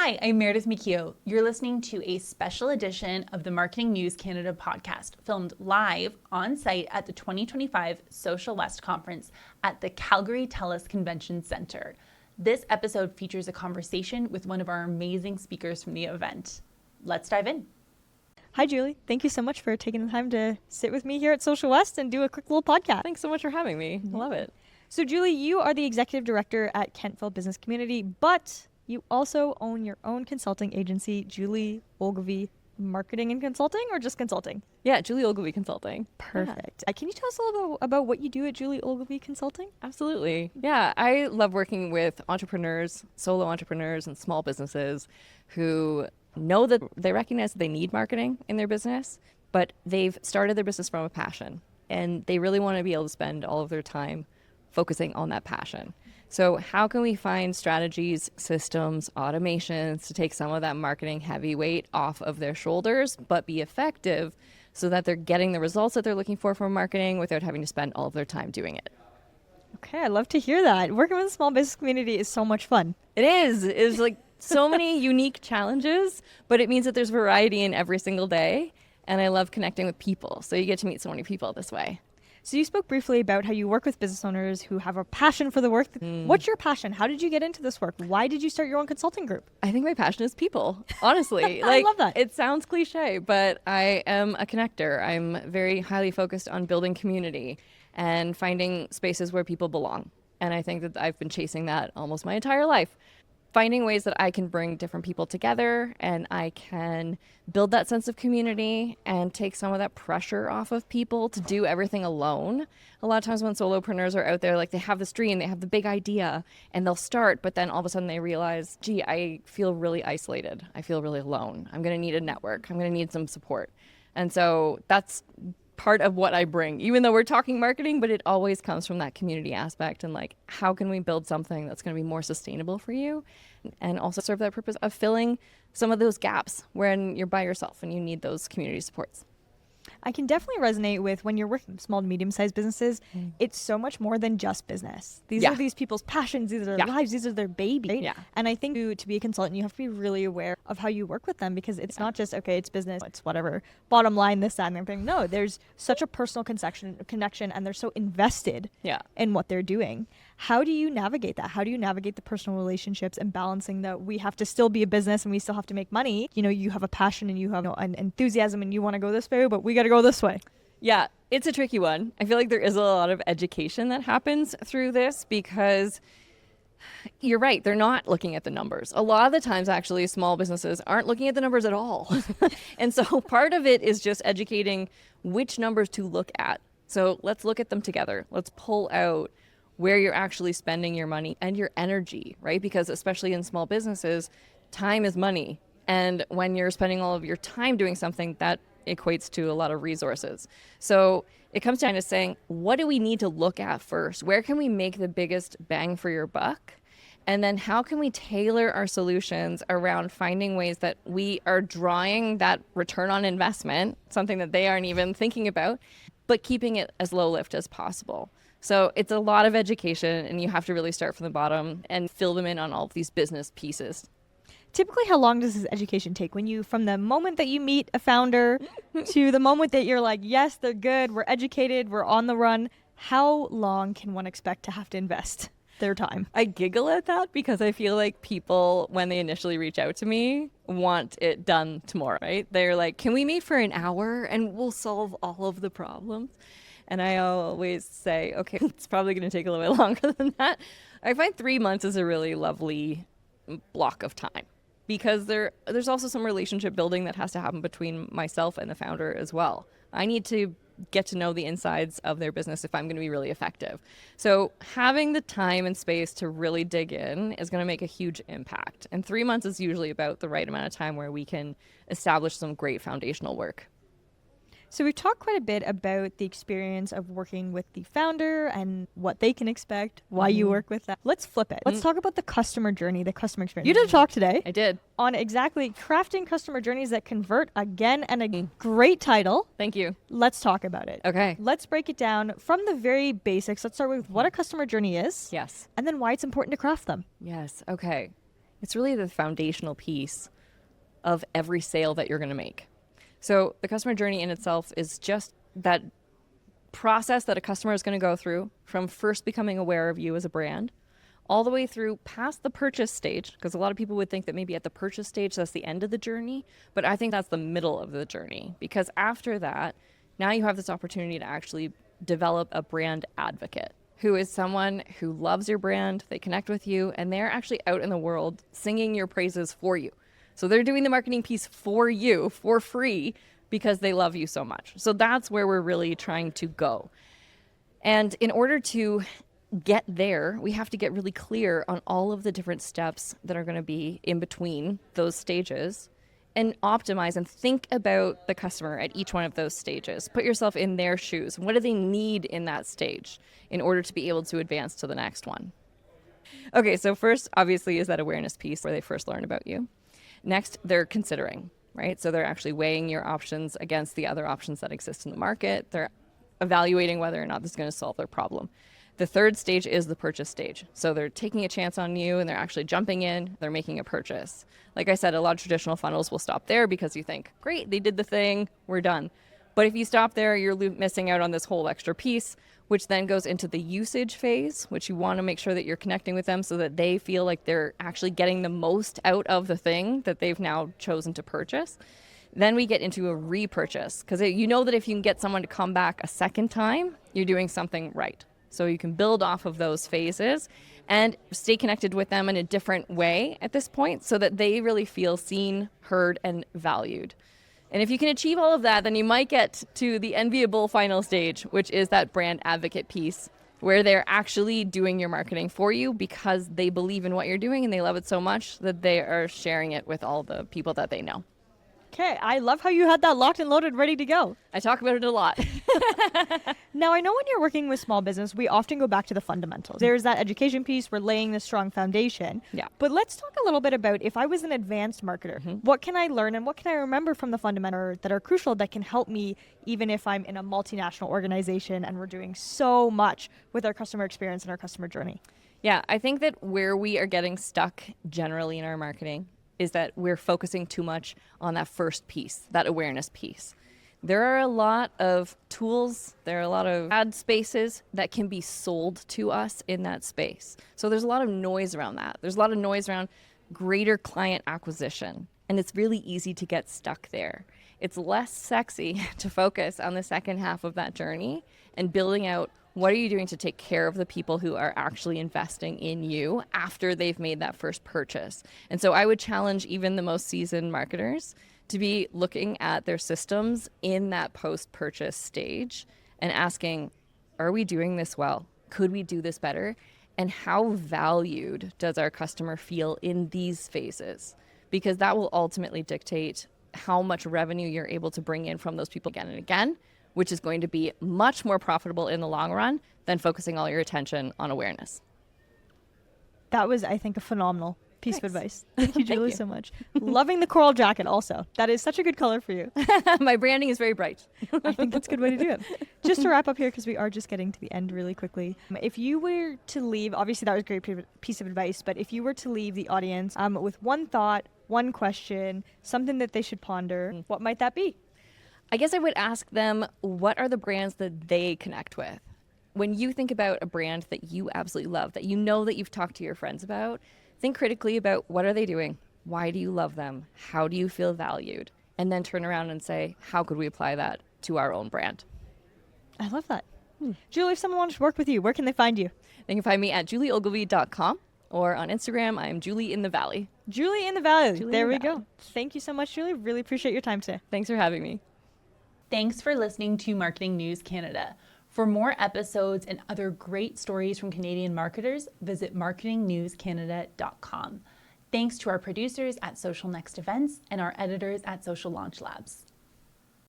Hi, I'm Meredith Mikio. You're listening to a special edition of the Marketing News Canada podcast, filmed live on site at the 2025 SocialWest conference at the Calgary TELUS Convention Centre. This episode features a conversation with one of our amazing speakers from the event. Let's dive in. Hi, Julie. Thank you so much for taking the time to sit with me here at SocialWest and do a quick little podcast. Thanks so much for having me. I love it. So, Julie, you are the executive director at Kentville Business Community, but you also own your own consulting agency, Julie Ogilvie Marketing and Consulting, or just consulting? Yeah, Julie Ogilvie Consulting. Perfect. Yeah. Can you tell us a little bit about what you do at Julie Ogilvie Consulting? Absolutely. Yeah, I love working with entrepreneurs, solo entrepreneurs, and small businesses who know that they recognize that they need marketing in their business, but they've started their business from a passion, and they really want to be able to spend all of their time focusing on that passion. So how can we find strategies, systems, automations to take some of that marketing heavy weight off of their shoulders, but be effective so that they're getting the results that they're looking for from marketing without having to spend all of their time doing it? Okay, I love to hear that. Working with a small business community is so much fun. It is. It's like so many unique challenges, but it means that there's variety in every single day. And I love connecting with people. So you get to meet so many people this way. So you spoke briefly about how you work with business owners who have a passion for the work. What's your passion? How did you get into this work? Why did you start your own consulting group? I think my passion is people, honestly. I love that. It sounds cliche, but I am a connector. I'm very highly focused on building community and finding spaces where people belong. And I think that I've been chasing that almost my entire life. Finding ways that I can bring different people together and I can build that sense of community and take some of that pressure off of people to do everything alone. A lot of times when solopreneurs are out there, like they have this dream, they have the big idea and they'll start, but then all of a sudden they realize, gee, I feel really isolated. I feel really alone. I'm going to need a network. I'm going to need some support. And so that's part of what I bring, even though we're talking marketing, but it always comes from that community aspect and like, how can we build something that's going to be more sustainable for you and also serve that purpose of filling some of those gaps when you're by yourself and you need those community supports. I can definitely resonate with when you're working with small to medium-sized businesses, it's so much more than just business. These are these people's passions, these are their lives, these are their babies. Right? Yeah. And I think to be a consultant, you have to be really aware of how you work with them because it's not just, okay, it's business, it's whatever, bottom line, this, that, and everything. No, there's such a personal connection and they're so invested in what they're doing. How do you navigate that? How do you navigate the personal relationships and balancing that we have to still be a business and we still have to make money? You know, you have a passion and you have an enthusiasm and you want to go this way, but we got to go this way. Yeah, it's a tricky one. I feel like there is a lot of education that happens through this because you're right, they're not looking at the numbers. A lot of the times, actually, small businesses aren't looking at the numbers at all. And so part of it is just educating which numbers to look at. So let's look at them together. Let's pull out where you're actually spending your money and your energy, right? Because especially in small businesses, time is money. And when you're spending all of your time doing something, that equates to a lot of resources. So it comes down to saying, what do we need to look at first? Where can we make the biggest bang for your buck? And then how can we tailor our solutions around finding ways that we are drawing that return on investment, something that they aren't even thinking about, but keeping it as low lift as possible. So it's a lot of education and you have to really start from the bottom and fill them in on all of these business pieces. Typically, how long does this education take? From the moment that you meet a founder to the moment that you're like, yes, they're good, we're educated, we're on the run, how long can one expect to have to invest their time? I giggle at that because I feel like people, when they initially reach out to me, want it done tomorrow, right? They're like, can we meet for an hour and we'll solve all of the problems? And I always say, okay, it's probably going to take a little bit longer than that. I find 3 months is a really lovely block of time because there's also some relationship building that has to happen between myself and the founder as well. I need to get to know the insides of their business if I'm going to be really effective. So having the time and space to really dig in is going to make a huge impact. And 3 months is usually about the right amount of time where we can establish some great foundational work. So we've talked quite a bit about the experience of working with the founder and what they can expect, why you work with them. Let's flip it. Let's talk about the customer journey, the customer experience. You did a talk today. I did. On exactly crafting customer journeys that convert again, and a great title. Thank you. Let's talk about it. Okay. Let's break it down from the very basics. Let's start with what a customer journey is. Yes. And then why it's important to craft them. Yes. Okay. It's really the foundational piece of every sale that you're going to make. So the customer journey in itself is just that process that a customer is going to go through from first becoming aware of you as a brand all the way through past the purchase stage, because a lot of people would think that maybe at the purchase stage that's the end of the journey, but I think that's the middle of the journey, because after that, now you have this opportunity to actually develop a brand advocate who is someone who loves your brand, they connect with you, and they're actually out in the world singing your praises for you. So they're doing the marketing piece for you for free because they love you so much. So that's where we're really trying to go. And in order to get there, we have to get really clear on all of the different steps that are going to be in between those stages and optimize and think about the customer at each one of those stages. Put yourself in their shoes. What do they need in that stage in order to be able to advance to the next one? Okay, so first, obviously, is that awareness piece where they first learn about you. Next, they're considering, right? So they're actually weighing your options against the other options that exist in the market. They're evaluating whether or not this is going to solve their problem. The third stage is the purchase stage. So they're taking a chance on you and they're actually jumping in, they're making a purchase. Like I said, a lot of traditional funnels will stop there because you think, great, they did the thing, we're done. But if you stop there, you're missing out on this whole extra piece, which then goes into the usage phase, which you want to make sure that you're connecting with them so that they feel like they're actually getting the most out of the thing that they've now chosen to purchase. Then we get into a repurchase, because you know that if you can get someone to come back a second time, you're doing something right. So you can build off of those phases and stay connected with them in a different way at this point so that they really feel seen, heard, and valued. And if you can achieve all of that, then you might get to the enviable final stage, which is that brand advocate piece, where they're actually doing your marketing for you because they believe in what you're doing and they love it so much that they are sharing it with all the people that they know. Okay, I love how you had that locked and loaded, ready to go. I talk about it a lot. Now, I know when you're working with small business, we often go back to the fundamentals. There's that education piece, we're laying the strong foundation. Yeah. But let's talk a little bit about, if I was an advanced marketer, what can I learn and what can I remember from the fundamentals that are crucial that can help me, even if I'm in a multinational organization and we're doing so much with our customer experience and our customer journey? Yeah, I think that where we are getting stuck generally in our marketing is that we're focusing too much on that first piece, that awareness piece. There are a lot of tools, there are a lot of ad spaces that can be sold to us in that space. So there's a lot of noise around that. There's a lot of noise around greater client acquisition, and it's really easy to get stuck there. It's less sexy to focus on the second half of that journey and building out what are you doing to take care of the people who are actually investing in you after they've made that first purchase. And so I would challenge even the most seasoned marketers to be looking at their systems in that post-purchase stage and asking, are we doing this well? Could we do this better? And how valued does our customer feel in these phases? Because that will ultimately dictate how much revenue you're able to bring in from those people again and again, which is going to be much more profitable in the long run than focusing all your attention on awareness. That was, I think, a phenomenal piece of advice. Thank you, Julie, you. so much. Loving the coral jacket also. That is such a good color for you. My branding is very bright. I think that's a good way to do it. Just to wrap up here, because we are just getting to the end really quickly. If you were to leave, obviously that was a great piece of advice, but if you were to leave the audience with one thought, one question, something that they should ponder, what might that be? I guess I would ask them, what are the brands that they connect with? When you think about a brand that you absolutely love, that you know that you've talked to your friends about, think critically about what are they doing? Why do you love them? How do you feel valued? And then turn around and say, how could we apply that to our own brand? I love that. Julie, if someone wants to work with you, where can they find you? They can find me at julieogilvie.com or on Instagram, I'm Julie in the Valley. Julie in the Valley. Julie there in the we Valley. go. Thank you so much, Julie. Really appreciate your time today. Thanks for having me. Thanks for listening to Marketing News Canada. For more episodes and other great stories from Canadian marketers, visit marketingnewscanada.com. Thanks to our producers at Social Next Events and our editors at Social Launch Labs.